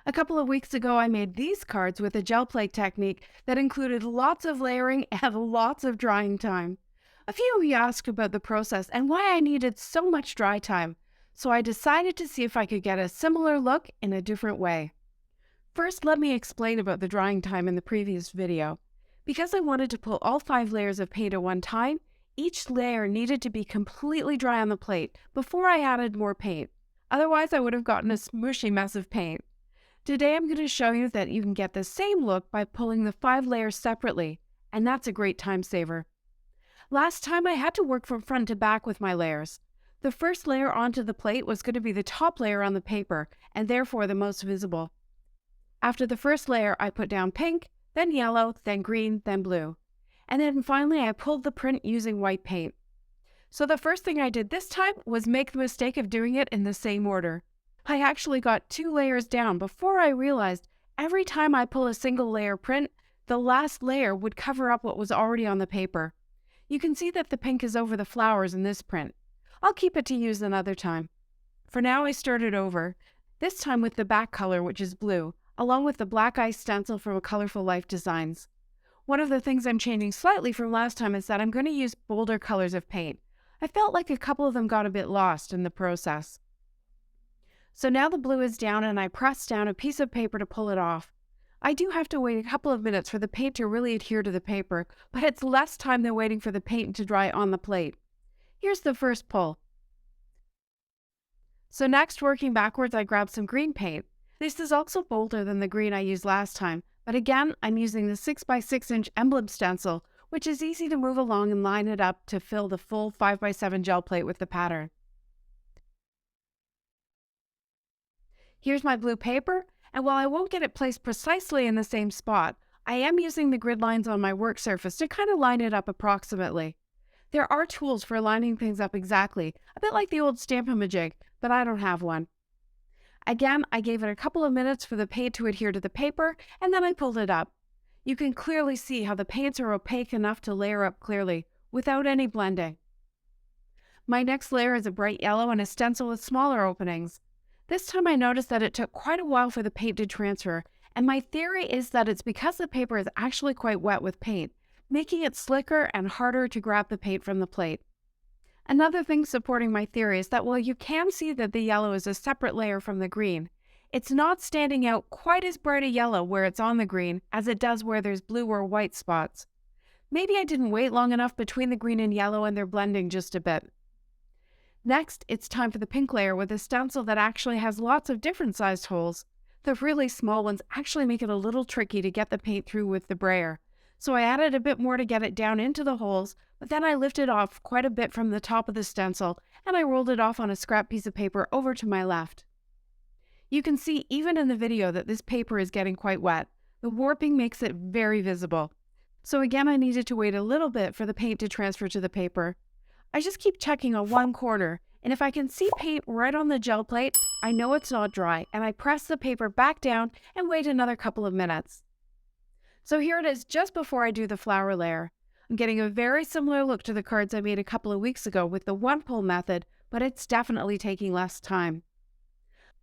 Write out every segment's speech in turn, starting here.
A couple of weeks ago, I made these cards with a gel plate technique that included lots of layering and lots of drying time. A few of you asked about the process and why I needed so much dry time, so I decided to see if I could get a similar look in a different way. First, let me explain about the drying time in the previous video. Because I wanted to pull all 5 layers of paint at one time, each layer needed to be completely dry on the plate before I added more paint. Otherwise, I would have gotten a smushy mess of paint. Today I'm going to show you that you can get the same look by pulling the 5 layers separately, and that's a great time saver. Last time I had to work from front to back with my layers. The first layer onto the plate was going to be the top layer on the paper, and therefore the most visible. After the first layer, I put down pink, then yellow, then green, then blue. And then finally I pulled the print using white paint. So the first thing I did this time was make the mistake of doing it in the same order. I actually got 2 layers down before I realized every time I pull a single layer print, the last layer would cover up what was already on the paper. You can see that the pink is over the flowers in this print. I'll keep it to use another time. For now, I started over, this time with the back color, which is blue, along with the black ice stencil from a Colorful Life Designs. One of the things I'm changing slightly from last time is that I'm going to use bolder colors of paint. I felt like a couple of them got a bit lost in the process. So now the blue is down and I press down a piece of paper to pull it off. I do have to wait a couple of minutes for the paint to really adhere to the paper, but it's less time than waiting for the paint to dry on the plate. Here's the first pull. So next, working backwards, I grab some green paint. This is also bolder than the green I used last time, but again, I'm using the 6x6 inch Emblem stencil, which is easy to move along and line it up to fill the full 5x7 gel plate with the pattern. Here's my blue paper, and while I won't get it placed precisely in the same spot, I am using the grid lines on my work surface to kind of line it up approximately. There are tools for lining things up exactly, a bit like the old Stamp-A-Majig, but I don't have one. Again, I gave it a couple of minutes for the paint to adhere to the paper, and then I pulled it up. You can clearly see how the paints are opaque enough to layer up clearly, without any blending. My next layer is a bright yellow and a stencil with smaller openings. This time I noticed that it took quite a while for the paint to transfer, and my theory is that it's because the paper is actually quite wet with paint, making it slicker and harder to grab the paint from the plate. Another thing supporting my theory is that while you can see that the yellow is a separate layer from the green, it's not standing out quite as bright a yellow where it's on the green as it does where there's blue or white spots. Maybe I didn't wait long enough between the green and yellow and they're blending just a bit. Next, it's time for the pink layer with a stencil that actually has lots of different sized holes. The really small ones actually make it a little tricky to get the paint through with the brayer. So I added a bit more to get it down into the holes, but then I lifted off quite a bit from the top of the stencil and I rolled it off on a scrap piece of paper over to my left. You can see even in the video that this paper is getting quite wet. The warping makes it very visible. So again, I needed to wait a little bit for the paint to transfer to the paper. I just keep checking on one corner, and if I can see paint right on the gel plate, I know it's not dry, and I press the paper back down and wait another couple of minutes. So here it is just before I do the flower layer. I'm getting a very similar look to the cards I made a couple of weeks ago with the one pull method, but it's definitely taking less time.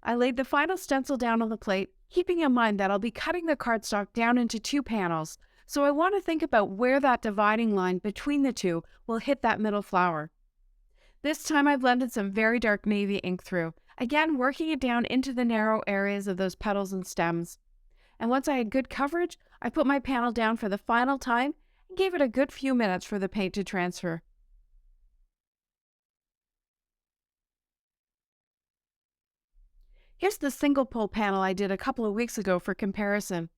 I laid the final stencil down on the plate, keeping in mind that I'll be cutting the cardstock down into 2 panels, so I want to think about where that dividing line between the two will hit that middle flower. This time I blended some very dark navy ink through, again working it down into the narrow areas of those petals and stems. And once I had good coverage, I put my panel down for the final time and gave it a good few minutes for the paint to transfer. Here's the single pull panel I did a couple of weeks ago for comparison.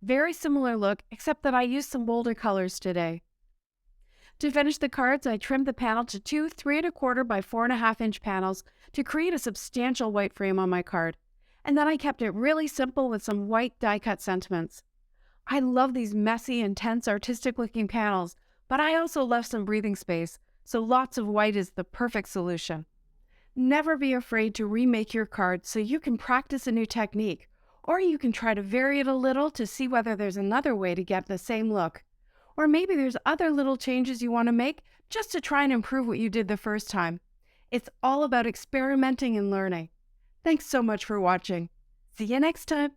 Very similar look, except that I used some bolder colors today. To finish the cards, I trimmed the panel to 2 3¼ by 4½ inch panels to create a substantial white frame on my card. And then I kept it really simple with some white die-cut sentiments. I love these messy, intense, artistic-looking panels, but I also left some breathing space, so lots of white is the perfect solution. Never be afraid to remake your card so you can practice a new technique, or you can try to vary it a little to see whether there's another way to get the same look. Or maybe there's other little changes you want to make just to try and improve what you did the first time. It's all about experimenting and learning. Thanks so much for watching. See you next time.